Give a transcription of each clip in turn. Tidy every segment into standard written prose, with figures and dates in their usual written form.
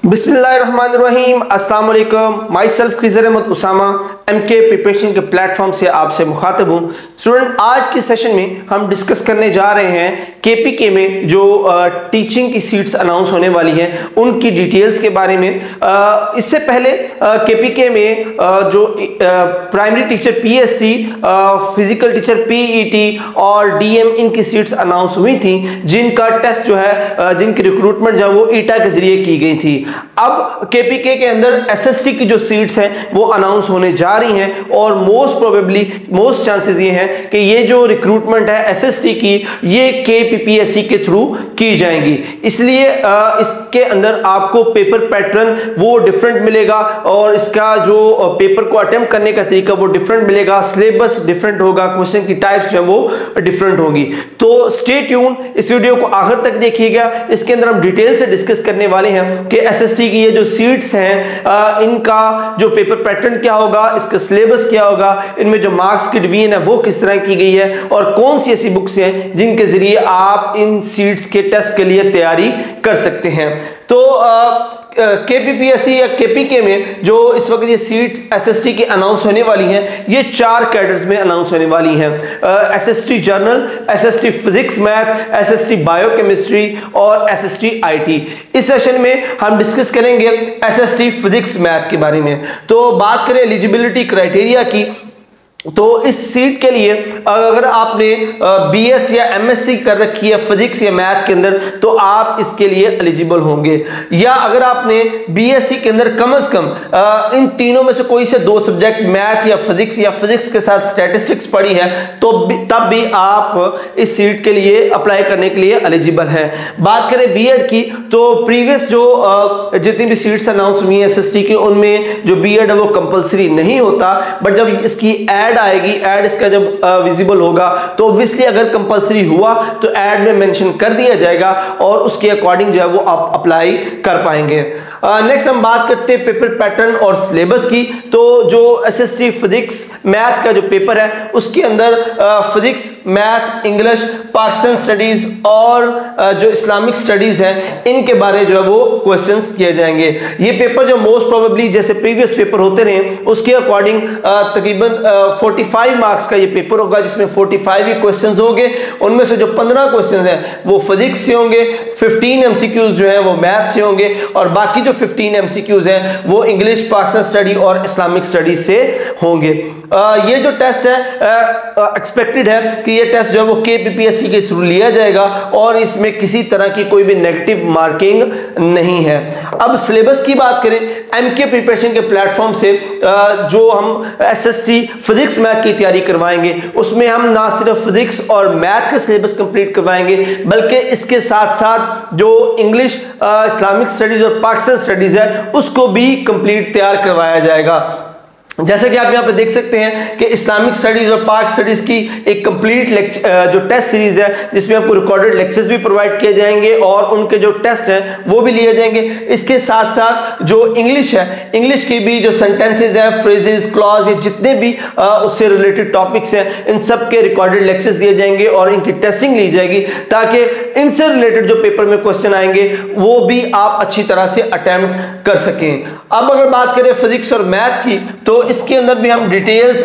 बिस्मिल्लाहिर्रहमानिर्रहीम, अस्सलाम वालेकुम। Myself Khizar Ahmed Usama MK preparation के प्लेटफॉर्म से आपसे मुखातब हूँ। स्टूडेंट, आज की सेशन में हम डिस्कस करने जा रहे हैं केपीके में जो टीचिंग की सीट्स अनाउंस होने वाली हैं उनकी डिटेल्स के बारे में। इससे पहले केपीके में जो primary teacher PST, physical teacher PET और डीएम इनकी सीट्स अनाउंस हुई थी, जिनका टेस्ट जो है जिनकी रिक्रूटमेंट जो है वो ईटा के जरिए की गई थी। अब केपीके के अंदर एसएसटी की जो सीट्स हैं वो अनाउंस होने जा रही हैं और मोस्ट चांसेस ये हैं कि ये जो रिक्रूटमेंट है एसएसटी की ये केपीपीएससी के थ्रू की जाएंगी। इसलिए इसके अंदर आपको पेपर पैटर्न वो डिफरेंट मिलेगा और इसका जो पेपर को अटेम्प्ट करने का तरीका वो डिफरेंट मिलेगा, सिलेबस डिफरेंट होगा, क्वेश्चन की टाइप्स जो है वो डिफरेंट होगी। तो स्टे ट्यून, इस वीडियो को आखिर तक देखिएगा। इसके अंदर हम डिटेल से डिस्कस करने वाले हैं कि एसएसटी की ये जो सीट्स हैं इनका जो पेपर पैटर्न क्या होगा, इसका सिलेबस क्या होगा, इनमें जो मार्क्स की डिवीजन है वो किस तरह की गई है और कौन सी ऐसी बुक्स हैं जिनके जरिए आप इन सीट्स के टेस्ट के लिए तैयारी कर सकते हैं। तो केपीपीएससी या केपीके में जो इस वक्त ये सीट्स एसएसटी की अनाउंस होने वाली हैं, ये 4 कैडर्स में अनाउंस होने वाली हैं। SST journal, SST physics math, SST biochemistry और एसएसटी आईटी। इस सेशन में हम डिस्कस करेंगे एसएसटी फिजिक्स मैथ के बारे में। तो बात करें एलिजिबिलिटी क्राइटेरिया की, तो इस सीट के लिए अगर आपने बीएस या एमएससी कर रखी है फिजिक्स या मैथ के अंदर तो आप इसके लिए एलिजिबल होंगे, या अगर आपने बीएससी के अंदर कम से कम इन तीनों में से कोई से 2 सब्जेक्ट मैथ या फिजिक्स के साथ स्टैटिस्टिक्स पढ़ी है तो तब भी आप इस सीट के लिए अप्लाई करने के लिए एलिजिबल हैं। बात करें बीएड की, तो प्रीवियस जो जितनी भी सीट्स अनाउंस हुई है एसएसटी की उनमें जो बीएड है वो कंपलसरी नहीं होता, बट जब इसकी ऐड आएगी, ऐड इसका जब विजिबल होगा तो ऑब्वियसली अगर कंपलसरी हुआ तो ऐड में मेंशन कर दिया जाएगा और उसके अकॉर्डिंग जो है वो आप अप्लाई कर पाएंगे। नेक्स्ट हम बात करते हैं पेपर पैटर्न और सिलेबस की। तो जो एसएसटी फिजिक्स मैथ का जो पेपर है उसके अंदर physics, math, English, Pakistan studies और जो इस्लामिक स्टडीज हैं इनके बारे जो है वो क्वेश्चंस किए जाएंगे। ये पेपर जो मोस्ट प्रोबेबली जैसे प्रीवियस पेपर होते रहे उसके अकॉर्डिंग तकरीबन 45 मार्क्स का ये पेपर होगा, जिसमें 45 ही क्वेश्चंस होंगे। उनमें से जो 15 क्वेश्चंस हैं वो फिजिक्स से होंगे, 15 एमसीक्यूज जो हैं वो मैथ से होंगे और बाकी जो 15 एमसीक्यूज हैं वो इंग्लिश, पाकिस्तान स्टडी और इस्लामिक स्टडीज से होंगे। ये जो टेस्ट है एक्सपेक्टेड है कि ये टेस्ट जो है वो केपीपीएससी के थ्रू लिया जाएगा और इसमें किसी तरह की कोई भी नेगेटिव मार्किंग नहीं है। अब सिलेबस की बात करें, एमके प्रिपरेशन के प्लेटफॉर्म से जो हम एसएसटी फिजिक्स मैथ की तैयारी करवाएंगे उसमें हम ना सिर्फ फिजिक्स और मैथ का सिलेबस कंप्लीट करवाएंगे बल्कि इसके साथ साथ जो इंग्लिश, इस्लामिक स्टडीज और पाकिस्तान स्टडीज है उसको भी कंप्लीट तैयार करवाया जाएगा। जैसे कि आप यहाँ पे देख सकते हैं कि इस्लामिक स्टडीज और पाक स्टडीज की एक कंप्लीट जो टेस्ट सीरीज है जिसमें आपको रिकॉर्डेड लेक्चर्स भी प्रोवाइड किए जाएंगे और उनके जो टेस्ट हैं वो भी लिए जाएंगे। इसके साथ साथ जो इंग्लिश है, इंग्लिश की भी जो सेंटेंसेज हैं, फ्रेजेस, क्लॉज, ये जितने भी उससे रिलेटेड टॉपिक्स हैं इन सब के रिकॉर्डेड लेक्चर्स दिए जाएंगे और इनकी टेस्टिंग ली जाएगी ताकि इनसे रिलेटेड जो पेपर में क्वेश्चन आएंगे वो भी आप अच्छी तरह से अटेम्प्ट कर सकें। अब अगर बात करें फिजिक्स और मैथ की, तो इसके अंदर भी हम डिटेल्स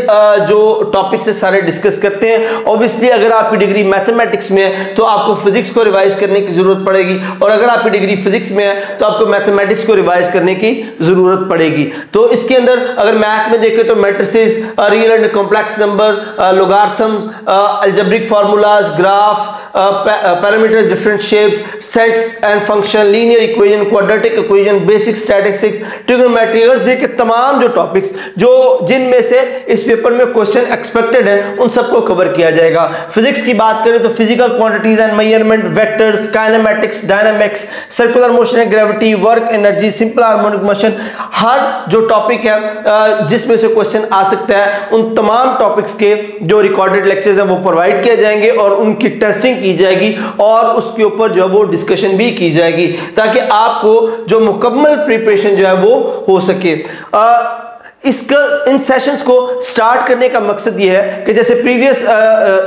जो टॉपिक्स है सारे डिस्कस करते हैं। ऑब्वियसली अगर आपकी डिग्री मैथमेटिक्स में है तो आपको फिजिक्स को रिवाइज करने की जरूरत पड़ेगी और अगर आपकी डिग्री फिजिक्स में है तो आपको मैथमेटिक्स को रिवाइज करने की जरूरत पड़ेगी। तो इसके अंदर अगर मैथ में देखें तो matrices, real and complex number, logarithms, algebraic formulas, graphs, parameter, different shapes, sets and function, linear equation, quadratic equation, basic statistics, trigonometry, ये के तमाम जो टॉपिक्स जो जिनमें से इस पेपर में क्वेश्चन एक्सपेक्टेड है उन सबको कवर किया जाएगा। फिजिक्स की बात करें तो physical quantities and measurement, vectors, kinematics, dynamics, circular motion and gravity, work, energy, simple harmonic motion, हर जो टॉपिक है जिसमें से क्वेश्चन आ सकता है उन तमाम टॉपिक्स के जो रिकॉर्डेड लेक्चर्स हैं वो प्रोवाइड किए जाएंगे और उनकी टेस्टिंग की जाएगी और उसके ऊपर जो है वो डिस्कशन भी की जाएगी ताकि आपको जो मुकम्मल प्रिपरेशन जो है वो हो सके। इन सेशंस को स्टार्ट करने का मकसद ये है कि जैसे प्रीवियस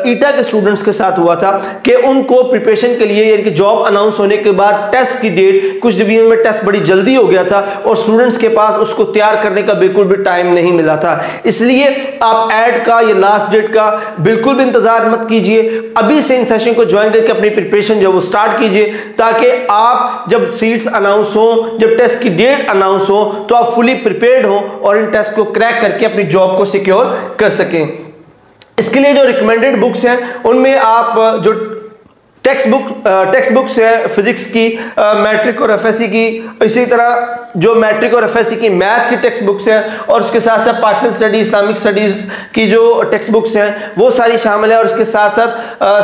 ईटा के स्टूडेंट्स के साथ हुआ था कि उनको प्रिपरेशन के लिए यानी कि जॉब अनाउंस होने के बाद टेस्ट की डेट, कुछ डिवीजन में टेस्ट बड़ी जल्दी हो गया था और स्टूडेंट्स के पास उसको तैयार करने का बिल्कुल भी टाइम नहीं मिला था। इसलिए आप ऐड का या लास्ट डेट का बिल्कुल भी इंतजार मत कीजिए, अभी से इन सेशन को ज्वाइन करके अपनी प्रिपरेशन जो वो स्टार्ट कीजिए, ताकि आप जब सीट्स अनाउंस हो, जब टेस्ट की डेट अनाउंस हो, तो आप फुली प्रिपेयर्ड हो और इन टेस्ट को क्रैक करके अपनी जॉब को सिक्योर कर सकें। इसके लिए जो रिकमेंडेड बुक्स हैं उनमें आप जो टेक्स्ट बुक्स है फिजिक्स की, मैट्रिक और एफएससी की, इसी तरह जो मैट्रिक और एफएससी की मैथ की टेक्स्ट बुक्स हैं और उसके साथ साथ पाकिस्तान स्टडी, इस्लामिक स्टडीज की जो टेक्स्ट बुक्स हैं वो सारी शामिल है। और उसके साथ साथ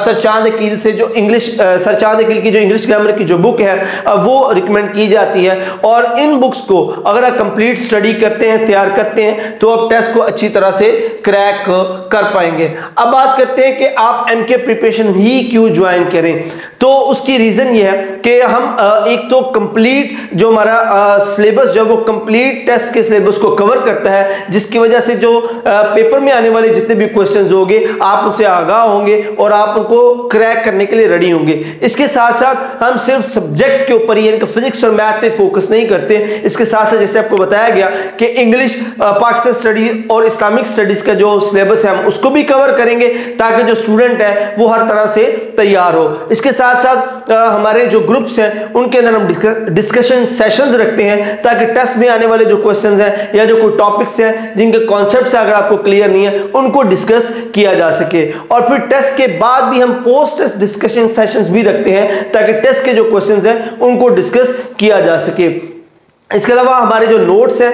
सर चांद अकील से जो सर चांद अकील की जो इंग्लिश ग्रामर की जो बुक है वो रिकमेंड की जाती है। और इन बुक्स को अगर आप कंप्लीट स्टडी करते हैं, तैयार करते हैं, तो आप टेस्ट को अच्छी तरह से क्रैक कर पाएंगे। अब बात करते हैं कि आप एमके प्रिपरेशन ही क्यों ज्वाइन करें। तो उसकी रीजन ये है कि हम एक तो कंप्लीट जो हमारा सिलेबस जो वो कंप्लीट टेस्ट के सिलेबस को कवर करता है, जिसकी वजह से जो पेपर में आने वाले जितने भी क्वेश्चंस होंगे आप उनसे आगाह होंगे और आप उनको क्रैक करने के लिए रेडी होंगे। इसके साथ साथ हम सिर्फ सब्जेक्ट के ऊपर यानी कि फिजिक्स और मैथ पे फोकस नहीं करते, इसके साथ साथ जैसे आपको बताया गया कि इंग्लिश, पाकिस्तान स्टडी और इस्लामिक स्टडीज का जो सिलेबस है हम उसको भी कवर करेंगे, ताकि जो स्टूडेंट है वो हर तरह से तैयार हो। इसके साथ साथ हमारे जो ग्रुप्स हैं उनके अंदर हम डिस्कशन सेशंस रखते हैं, ताकि टेस्ट में आने वाले जो क्वेश्चंस हैं या जो कोई टॉपिक्स हैं जिनके कॉन्सेप्ट्स अगर आपको क्लियर नहीं है उनको डिस्कस किया जा सके। और फिर टेस्ट के बाद भी हम पोस्ट टेस्ट डिस्कशन सेशंस भी रखते हैं, ताकि टेस्ट के जो क्वेश्चंस हैं उनको डिस्कस किया जा सके। इसके अलावा हमारे जो नोट्स हैं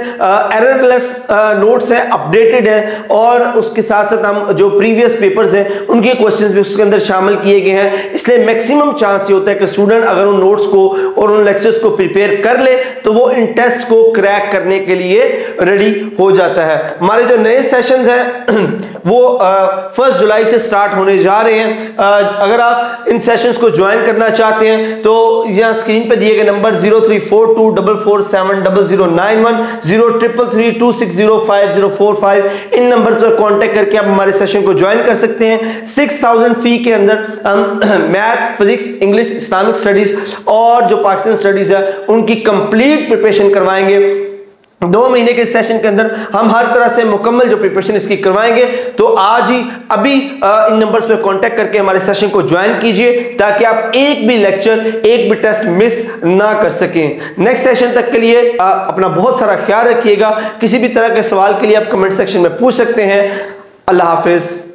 एररलेस नोट्स हैं, अपडेटेड हैं, और उसके साथ साथ हम जो प्रीवियस पेपर्स हैं उनके क्वेश्चंस भी उसके अंदर शामिल किए गए हैं। इसलिए मैक्सिमम चांस ये होता है कि स्टूडेंट अगर उन नोट्स को और उन लेक्चर्स को प्रिपेयर कर ले तो वो इन टेस्ट को क्रैक करने के लिए रेडी हो जाता है। हमारे जो नए सेशंस हैं वो 1 जुलाई से स्टार्ट होने जा रहे हैं। अगर आप इन सेशंस को ज्वाइन करना चाहते हैं तो यहाँ स्क्रीन पर दिए गए नंबर 034244470091 0333260545 इन नंबर पर कांटेक्ट करके आप हमारे सेशन को ज्वाइन कर सकते हैं। 6000 फी के अंदर हम math, physics, English, Islamic studies और जो पाकिस्तान स्टडीज है उनकी कंप्लीट प्रिपरेशन करवाएंगे। 2 महीने के सेशन के अंदर हम हर तरह से मुकम्मल जो प्रिपरेशन इसकी करवाएंगे। तो आज ही अभी इन नंबर्स पे कांटेक्ट करके हमारे सेशन को ज्वाइन कीजिए, ताकि आप एक भी लेक्चर, एक भी टेस्ट मिस ना कर सकें। नेक्स्ट सेशन तक के लिए अपना बहुत सारा ख्याल रखिएगा। किसी भी तरह के सवाल के लिए आप कमेंट सेक्शन में पूछ सकते हैं। अल्लाह हाफिज।